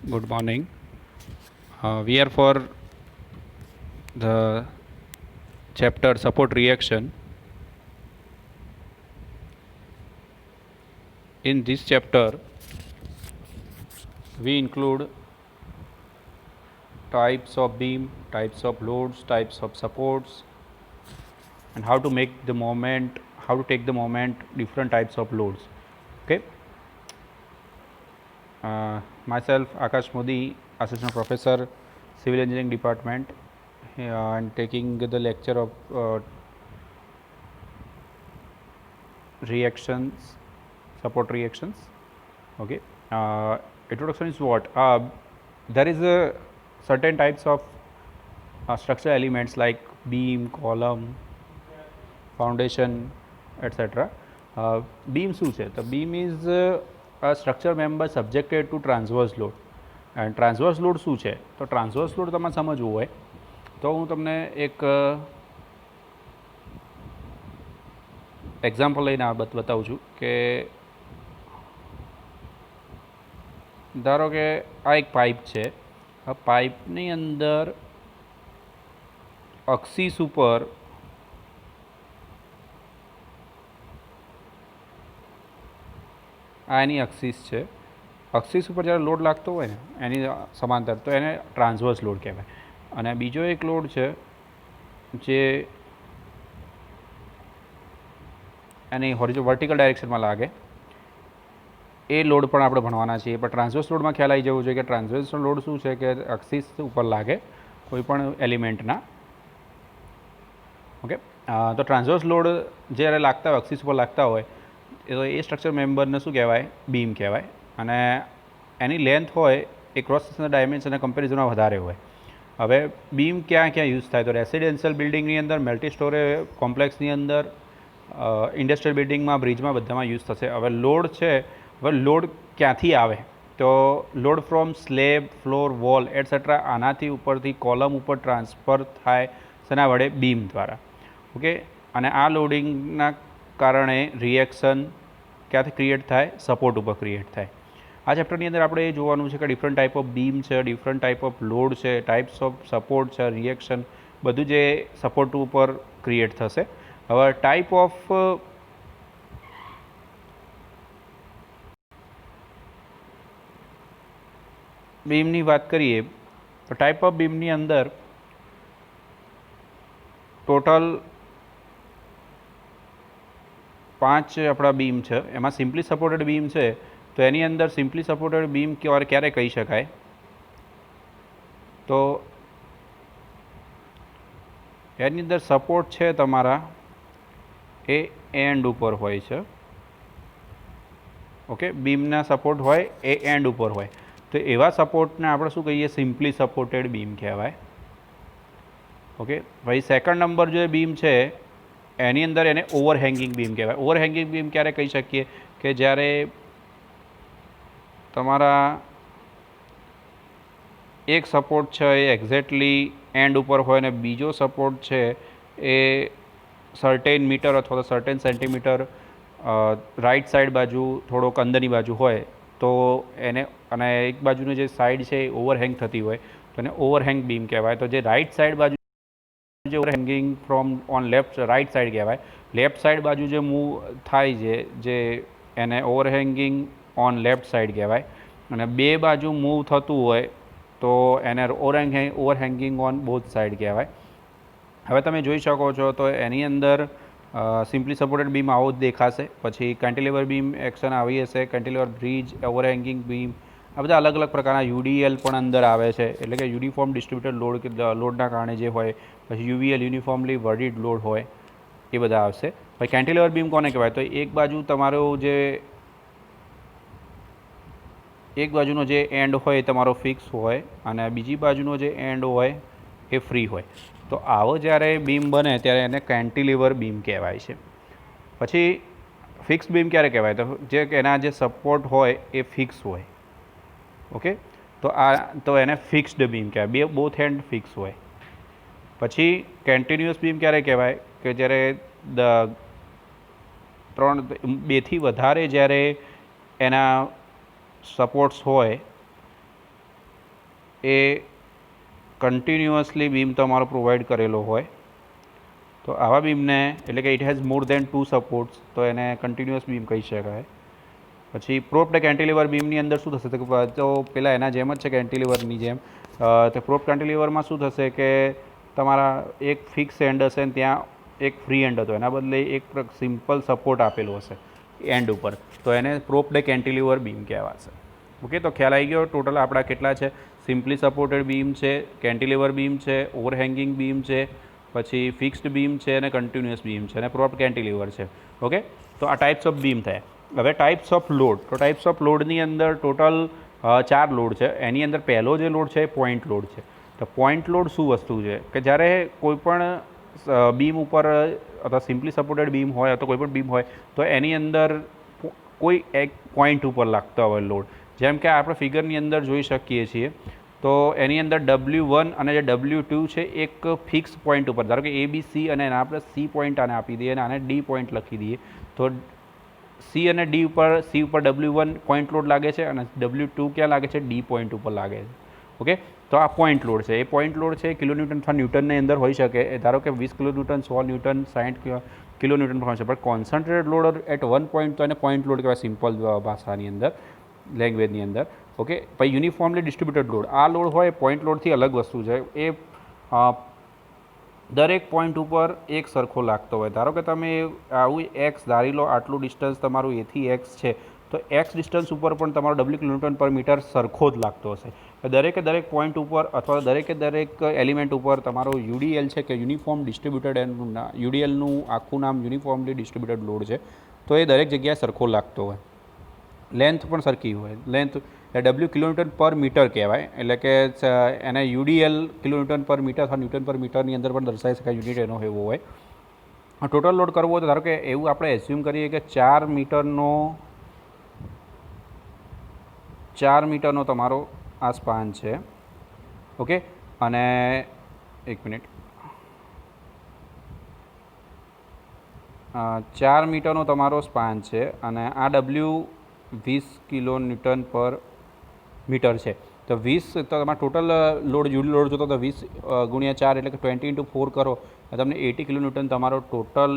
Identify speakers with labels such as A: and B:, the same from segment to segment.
A: Good morning. We are for the chapter support reaction. In this chapter, we include types of beam, types of loads, types of supports, and how to make the moment, how to take the moment, different types of loads. Okay. Myself, Akash Modi, Assistant Professor, Civil Engineering Department, and taking the lecture of reactions, support reactions. Okay. Introduction is what? There is a certain types of structural elements like beam, column, foundation, etc. Beam શું છે? તો beam is a structure member subjected to transverse load. And transverse load શું છે? તો transverse load તમારે સમજવું હોય તો હું તમને એક એક્ઝામ્પલ લઈને બતાવું છું કે ધારો કે આ એક પાઇપ છે. આ પાઇપની અંદર અક્ષિસ ઉપર આ એની અક્ષિસ છે. અક્ષિસ ઉપર જ્યારે લોડ લાગતો હોય ને એની સમાંતર તો એને ટ્રાન્સવર્સ લોડ કહેવાય. અને બીજો એક લોડ છે જે એની વર્ટિકલ ડાયરેક્શનમાં લાગે એ લોડ પણ આપણે ભણવાના છીએ. પણ ટ્રાન્સવર્સ લોડમાં ખ્યાલ આવી જવું જોઈએ કે ટ્રાન્સવર્સ લોડ શું છે કે અક્ષિસ ઉપર લાગે કોઈ પણ એલિમેન્ટના. ઓકે. તો ટ્રાન્સવર્સ લોડ જ્યારે લાગતા હોય અક્ષિસ ઉપર લાગતા હોય તો એ સ્ટ્રક્ચર મેમ્બરને શું કહેવાય? બીમ કહેવાય. અને એની લેન્થ હોય એ ક્રોસ સેક્શનલ ડાયમેન્શનના કમ્પેરિઝનમાં વધારે હોય. હવે બીમ ક્યાં ક્યાં યુઝ થાય? તો રેસિડેન્શિયલ બિલ્ડિંગની અંદર, મલ્ટી સ્ટોરે કોમ્પ્લેક્સની અંદર, ઇન્ડસ્ટ્રીયલ બિલ્ડિંગમાં, બ્રિજમાં બધામાં યુઝ થશે. હવે લોડ છે, હવે લોડ ક્યાંથી આવે? તો load from slab, floor, wall etcetera આનાથી ઉપરથી કોલમ ઉપર ટ્રાન્સફર થાય શેના વડે? બીમ દ્વારા. ઓકે. અને આ લોડિંગના કારણે રિએક્શન ક્યાંથી ક્રિએટ થાય? સપોર્ટ ઉપર ક્રિએટ થાય. આ ચેપ્ટરની અંદર આપણે એ જોવાનું છે કે ડિફરન્ટ ટાઈપ ઓફ બીમ છે, ડિફરન્ટ ટાઈપ ઓફ લોડ છે, ટાઈપ્સ ઓફ સપોર્ટ છે, રિએક્શન બધું જે સપોર્ટ ઉપર ક્રિએટ થશે. હવે ટાઈપ ઓફ બીમની વાત કરીએ તો ટાઈપ ઓફ બીમની અંદર ટોટલ 5 આપણા બીમ છે. એમાં સિમ્પલી સપોર્ટેડ બીમ છે તો એની અંદર સિમ્પલી સપોર્ટેડ બીમ ક્યારે કહી શકાય? તો એની અંદર સપોર્ટ છે તમારા એ એન્ડ ઉપર હોય છે. ઓકે. બીમના સપોર્ટ હોય એ એન્ડ ઉપર હોય તો એવા સપોર્ટને આપણે શું કહીએ? સિમ્પલી સપોર્ટેડ બીમ કહેવાય. ઓકે. ભાઈ સેકન્ડ નંબર જે બીમ છે એની અંદર એને ઓવરહેંગિંગ બીમ કહેવાય. ઓવરહેંગિંગ બીમ ક્યારે કહી શકીએ? કે જ્યારે તમારા એક સપોર્ટ છે એ એક્ઝેક્ટલી એન્ડ ઉપર હોય ને બીજો સપોર્ટ છે એ સર્ટેન મીટર અથવા તો સર્ટેન સેન્ટીમીટર રાઈટ સાઈડ બાજુ થોડોક અંદરની બાજુ હોય તો એને, અને એક બાજુની જે સાઈડ છે એ ઓવરહેંગ થતી હોય તો એને ઓવરહેંગ બીમ કહેવાય. તો જે રાઈટ સાઈડ બાજુ જે overhanging from on left right side કહેવાય. લેફ્ટ સાઈડ બાજુ જે મૂવ થાય છે જે એને ઓવરહેંગિંગ ઓન લેફ્ટ સાઈડ કહેવાય. અને બે બાજુ મૂવ થતું હોય તો એને ઓવરહેંગિંગ ઓન બોથ સાઈડ કહેવાય. હવે તમે જોઈ શકો છો તો એની અંદર સિમ્પલી સપોર્ટેડ બીમ આવો જ દેખાશે. પછી કેન્ટિલેવર બીમ એક્શન આવી હશે, કેન્ટિલેવર બ્રિજ, ઓવરહેંગિંગ બીમ, આ બધા અલગ અલગ પ્રકારના યુડીએલ પણ અંદર આવે છે. એટલે કે યુનિફોર્મ ડિસ્ટ્રીબ્યુટેડ લોડ કે લોડના કારણે જે હોય. પછી યુવીએલ યુનિફોર્મલી વર્ડિડ લોડ હોય એ બધા આવશે. પછી કેન્ટિલેવર બીમ કોને કહેવાય? તો એક બાજુ તમારો જે એક બાજુનો જે એન્ડ હોય એ તમારો ફિક્સ હોય અને બીજી બાજુનો જે એન્ડ હોય એ ફ્રી હોય. તો આવો જ્યારે બીમ બને ત્યારે એને કેન્ટિલીવર બીમ કહેવાય છે. પછી ફિક્સ બીમ ક્યારે કહેવાય? તો જે એના જે સપોર્ટ હોય એ ફિક્સ હોય. ઓકે. તો એને ફિક્સ્ડ બીમ કહેવાય. બોથ એન્ડ ફિક્સ હોય. પછી કન્ટિન્યુઅસ બીમ ક્યારે કહેવાય? કે જ્યારે બેથી વધારે જ્યારે એના સપોર્ટ્સ હોય એ કન્ટિન્યુઅસલી બીમ તમારો પ્રોવાઈડ કરેલો હોય તો આવા બીમને એટલે કે it has more than 2 supports તો એને કન્ટિન્યુઅસ બીમ કહી શકાય. પછી પ્રોપ્ડ કેન્ટિલીવર બીમની અંદર શું થશે તો પેલા એના જેમ જ છે કેન્ટિલીવરની જેમ. તો પ્રોપ્ડ કેન્ટિલીવરમાં શું થશે કે તમારા એક ફિક્સ એન્ડ હશે ને ત્યાં એક ફ્રી એન્ડ હતો, એના બદલે એક સિમ્પલ સપોર્ટ આપેલો હશે એન્ડ ઉપર, તો એને પ્રોપ્ડ કેન્ટિલીવર બીમ કહેવાશે. ઓકે, તો ખ્યાલ આવી ગયો. ટોટલ આપણા કેટલા છે? સિમ્પલી સપોર્ટેડ બીમ છે, કેન્ટિલીવર બીમ છે, ઓવરહેંગિંગ બીમ છે, પછી ફિક્સ્ડ બીમ છે અને કન્ટિન્યુઅસ બીમ છે અને પ્રોપ્ડ કેન્ટિલીવર છે. ઓકે, તો આ ટાઈપ્સ ઓફ બીમ થયા. હવે ટાઈપ્સ ઓફ લોડ. તો ટાઈપ્સ ઓફ લોડની અંદર ટોટલ 4 લોડ છે. એની અંદર પહેલો જે લોડ છે એ પોઈન્ટ લોડ છે. તો પોઈન્ટ લોડ શું વસ્તુ છે કે જ્યારે કોઈ પણ બીમ ઉપર અથવા સિમ્પલી સપોર્ટેડ બીમ હોય અથવા કોઈ પણ બીમ હોય તો એની અંદર કોઈ એક પોઈન્ટ ઉપર લાગતો હોય લોડ. જેમ કે આપણે ફિગરની અંદર જોઈ શકીએ છીએ તો એની અંદર W1 અને જે W2 છે એક ફિક્સ પોઈન્ટ ઉપર, ધારો કે ABC અને એના આપણે C પોઈન્ટ આને આપી દઈએ અને આને D પોઈન્ટ લખી દઈએ તો C અને D ઉપર C ઉપર W1 પોઈન્ટ લોડ લાગે છે અને W2 ક્યાં લાગે છે? D પોઈન્ટ ઉપર લાગે છે. ઓકે, તો આ પોઈન્ટ લોડ છે. એ પોઈન્ટ લોડ છે કિલોન્યુટન અથવા ન્યૂટનની અંદર હોઈ શકે. ધારો કે 20 કિલોન્યુટન, 100 ન્યૂટન, 60 કિલોન્યુટન પર હોય છે. પણ કોન્સન્ટ્રેટેડ લોડ એટ 1 પોઈન્ટ તો એને પોઈન્ટ લોડ કહેવાય સિમ્પલ ભાષાની અંદર, લેંગ્વેજની અંદર. ઓકે, પછી યુનિફોર્મલી ડિસ્ટ્રીબ્યુટેડ લોડ. આ લોડ હોય પોઈન્ટ લોડથી અલગ વસ્તુ છે. એ દરેક પોઈન્ટ ઉપર એક સરખો લાગતો હોય. ધારો કે તમે આવું એક્સ ધારી લો, આટલું ડિસ્ટન્સ તમારું એથી એક્સ છે તો એક્સ ડિસ્ટન્સ ઉપર પણ તમારો W કિલોન્યુટન પર મીટર સરખો જ લાગતો હશે. દરેક પોઈન્ટ ઉપર અથવા દરેક એલિમેન્ટ ઉપર તમારો UDL છે કે યુનિફોર્મ ડિસ્ટ્રીબ્યુટેડ, UDLનું આખું નામ યુનિફોર્મલી ડિસ્ટ્રીબ્યુટેડ લોડ છે. તો એ દરેક જગ્યાએ સરખો લાગતો હોય. લેન્થ પણ સરખી હોય. લેન્થ W કિલોન્યુટન પર મીટર કહેવાય, એટલે કે એને UDL કિલોન્યુટન પર મીટર અથવા ન્યૂટન પર મીટરની અંદર પણ દર્શાવી શકાય. યુનિટ એનો એવો હોય. ટોટલ લોડ કરવો હોય તો ધારો કે એવું આપણે એસ્યુમ કરીએ કે 4 મીટરનો તમારો આ સ્પાન છે. ઓકે, અને એક મિનિટ, 4 મીટરનો તમારો સ્પાન છે અને આ W 20 કિલોન્યુટન પર મીટર છે. તો 20 તો તમારા ટોટલ લોડ લોડ જોતો તો 20 ગુણ્યા 4 એટલે કે 20 × 4 કરો તો તમને 80 કિલોન્યુટન તમારો ટોટલ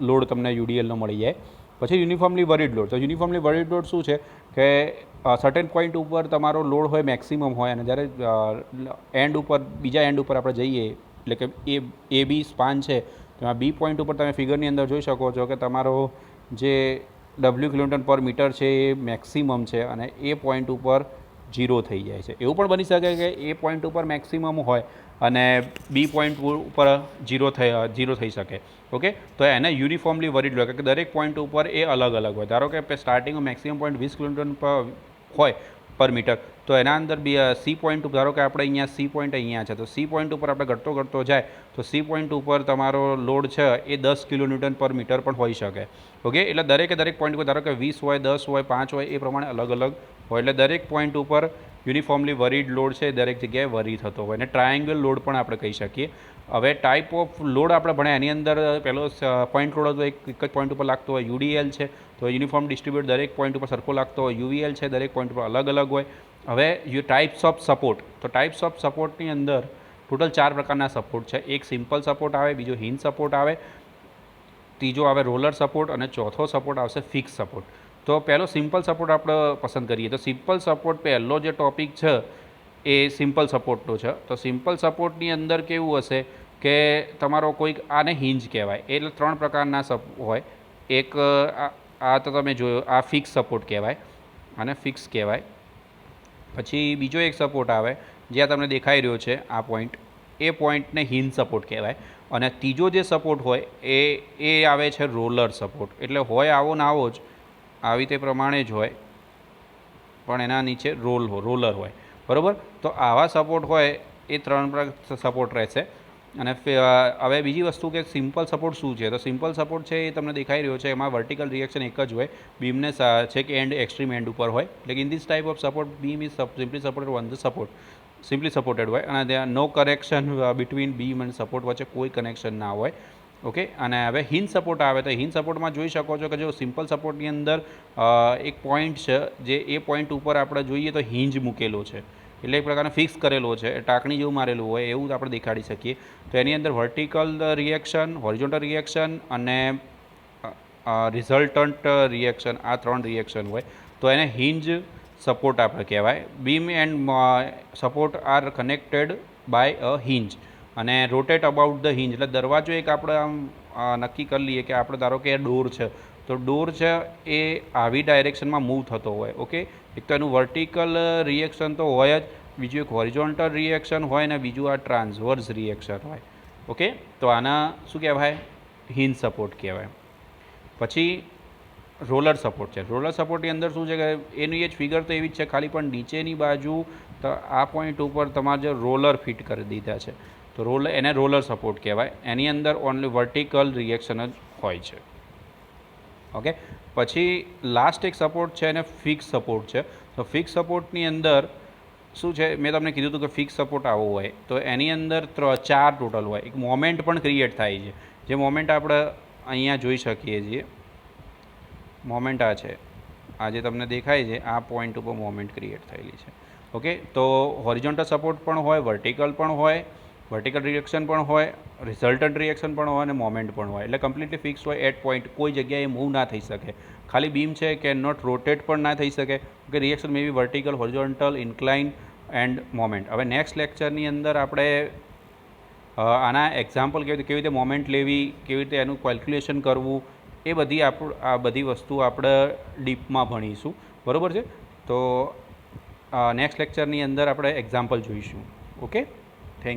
A: લોડ તમને UDLનો મળી જાય. પછી યુનિફોર્મલી વરીડ લોડ. તો યુનિફોર્મલી વરીડ લોડ શું છે કે સર્ટેન પોઈન્ટ ઉપર તમારો લોડ હોય મેક્સિમમ હોય અને જ્યારે એન્ડ ઉપર બીજા એન્ડ ઉપર આપણે જઈએ એટલે કે AB સ્પાન છે તો આ B પોઈન્ટ ઉપર તમે ફિગરની અંદર જોઈ શકો છો કે તમારો જે W કિલોન્યુટન પર મીટર છે એ મેક્સિમમ છે અને એ પોઈન્ટ ઉપર 0 થઈ જાય છે. એવું પણ બની શકે કે એ પોઈન્ટ ઉપર મેક્સિમમ હોય અને B પોઈન્ટ ઉપર 0 થઈ શકે. ઓકે, તો એને યુનિફોર્મલી વરીડ લોડ કે દરેક પોઈન્ટ ઉપર એ અલગ અલગ હોય. ધારો કે સ્ટાર્ટિંગમાં મેક્સિમમ પોઈન્ટ 20 કિલોન્યુટન પર હોય પર મીટર તો એના અંદર C પોઈન્ટ, ધારો કે આપણે અહીંયા C પોઈન્ટ અહીંયા છે તો C પોઈન્ટ ઉપર આપણે ઘટતો જાય તો C પોઈન્ટ ઉપર તમારો લોડ છે એ 10 કિલોન્યુટન પર મીટર પણ હોઈ શકે. ઓકે, એટલે દરેક પોઈન્ટ ઉપર ધારો કે 20 હોય, 10 હોય, 5 હોય, એ પ્રમાણે અલગ અલગ હોય. એટલે દરેક પોઈન્ટ ઉપર યુનિફોર્મલી વરીડ લોડ છે દરેક જગ્યાએ વરી થતો હોય. અને ટ્રાયેંગલ લોડ પણ આપણે કહી શકીએ. હવે ટાઈપ ઓફ લોડ આપણે ભણ્યા એની અંદર પહેલો પોઈન્ટ લોડ હતો, એક જ પોઈન્ટ ઉપર લાગતો હોય. UDL છે તો યુનિફોર્મ ડિસ્ટ્રીબ્યુટ દરેક પોઈન્ટ ઉપર સરખો લાગતો હોય. UVL છે દરેક પોઈન્ટ ઉપર અલગ અલગ હોય. હવે ટાઈપ્સ ઓફ સપોર્ટ. તો ટાઈપ્સ ઓફ સપોર્ટની અંદર ટોટલ 4 પ્રકારના સપોર્ટ છે. એક સિમ્પલ સપોર્ટ આવે, બીજો હિન્જ સપોર્ટ આવે, ત્રીજો આવે રોલર સપોર્ટ અને ચોથો સપોર્ટ આવશે ફિક્સ સપોર્ટ. તો પહેલો સિમ્પલ સપોર્ટ આપણે પસંદ કરીએ તો સિમ્પલ સપોર્ટ પહેલો જે ટોપિક છે એ સિમ્પલ સપોર્ટનો છે. તો સિમ્પલ સપોર્ટની અંદર કેવું હશે કે તમારો કોઈક આને હિન્જ કહેવાય. એટલે 3 પ્રકારના હોય. એક આ તો તમે જોયો, આ ફિક્સ સપોર્ટ કહેવાય, આને ફિક્સ કહેવાય. પછી બીજો એક સપોર્ટ આવે જે આ તમને દેખાઈ રહ્યો છે આ પોઈન્ટ, એ પોઈન્ટને હિન્જ સપોર્ટ કહેવાય. અને ત્રીજો જે સપોર્ટ હોય એ આવે છે રોલર સપોર્ટ. એટલે હોય આવો ને આવો જ, આવી તે પ્રમાણે જ હોય પણ એના નીચે રોલર હોય. બરાબર, તો આવા સપોર્ટ હોય એ 3 સપોર્ટ રહેશે. અને હવે બીજી વસ્તુ કે સિમ્પલ સપોર્ટ શું છે? તો સિમ્પલ સપોર્ટ છે એ તમને દેખાઈ રહ્યો છે, એમાં વર્ટિકલ રિએક્શન એક જ હોય, બીમને છે કે એક્સ્ટ્રીમ એન્ડ ઉપર હોય. એટલે in this type of support beam is simply supported on the support, simply supported હોય અને there no connection between beam અને સપોર્ટ વચ્ચે કોઈ કનેક્શન ના હોય. ઓકે, અને હવે હિન્જ સપોર્ટ આવે તો હિન્જ સપોર્ટમાં જોઈ શકો છો કે જો સિમ્પલ સપોર્ટની અંદર એક પોઈન્ટ છે જે એ પોઈન્ટ ઉપર આપણે જોઈએ તો હિન્જ મૂકેલો છે. એટલે એક પ્રકારનો ફિક્સ કરેલો છે, ટાંકણી જેવું મારેલું હોય એવું આપણે દેખાડી શકીએ. તો એની અંદર વર્ટિકલ રિએક્શન, હોરિઝોન્ટલ રિએક્શન અને રિઝલ્ટન્ટ રિએક્શન, આ 3 રિએક્શન હોય. તો એને હિન્જ સપોર્ટ આપણે કહેવાય. Beam and support are connected by a hinge અને રોટેટ અબાઉટ ધ હિન્જ. એટલે દરવાજો એક આપણે આમ નક્કી કરી લઈએ કે આપણે ધારો કે ડોર છે, તો ડોર છે એ આવી ડાયરેક્શનમાં મૂવ થતો હોય. ઓકે, એક તો એનું વર્ટિકલ રિએક્શન તો હોય જ, બીજું એક હોરિઝોન્ટલ રિએક્શન હોય ને બીજું આ ટ્રાન્સવર્સ રિએક્શન હોય. ઓકે, તો આના શું કહેવાય? હિન્જ સપોર્ટ કહેવાય. પછી રોલર સપોર્ટ છે. રોલર સપોર્ટની અંદર શું છે કે એની જ ફિગર તો એવી જ છે, ખાલી પણ નીચેની બાજુ તો આ પોઈન્ટ ઉપર તમારે જે રોલર ફિટ કરી દીધા છે, તો એને રોલર સપોર્ટ કહેવાય. એની અંદર ઓનલી વર્ટિકલ રિએક્શન જ હોય છે. ઓકે, પછી લાસ્ટ એક સપોર્ટ છે એને ફિક્સ સપોર્ટ છે. તો ફિક્સ સપોર્ટની અંદર શું છે, મેં તમને કીધું હતું કે ફિક્સ સપોર્ટ આવો હોય તો એની અંદર 4 ટોટલ હોય. એક મોમેન્ટ પણ ક્રિએટ થાય છે, જે મોમેન્ટ આપણે અહીંયા જોઈ શકીએ છીએ. મોમેન્ટ આ છે, આ જે તમને દેખાય છે આ પોઈન્ટ ઉપર મોમેન્ટ ક્રિએટ થયેલી છે. ઓકે, તો હોરિઝોન્ટલ સપોર્ટ પણ હોય, વર્ટિકલ પણ હોય, વર્ટિકલ રિએક્શન પણ હોય, રિઝલ્ટન્ટ રિએક્શન પણ હોય અને મોમેન્ટ પણ હોય. એટલે કમ્પ્લીટલી ફિક્સ હોય એટ પોઈન્ટ, કોઈ જગ્યાએ મૂવ ના થઈ શકે. ખાલી બીમ છે કે નોટ રોટેટ પણ ના થઈ શકે. કે reaction may be vertical, horizontal, incline and moment. હવે નેક્સ્ટ લેક્ચરની અંદર આપણે આના એક્ઝામ્પલ કેવી રીતે મોમેન્ટ લેવી, કેવી રીતે એનું કેલ્ક્યુલેશન કરવું, એ બધી આ બધી વસ્તુ આપણે ડીપમાં ભણીશું. બરાબર છે? તો નેક્સ્ટ લેક્ચરની અંદર આપણે એક્ઝામ્પલ જોઈશું. ઓકે.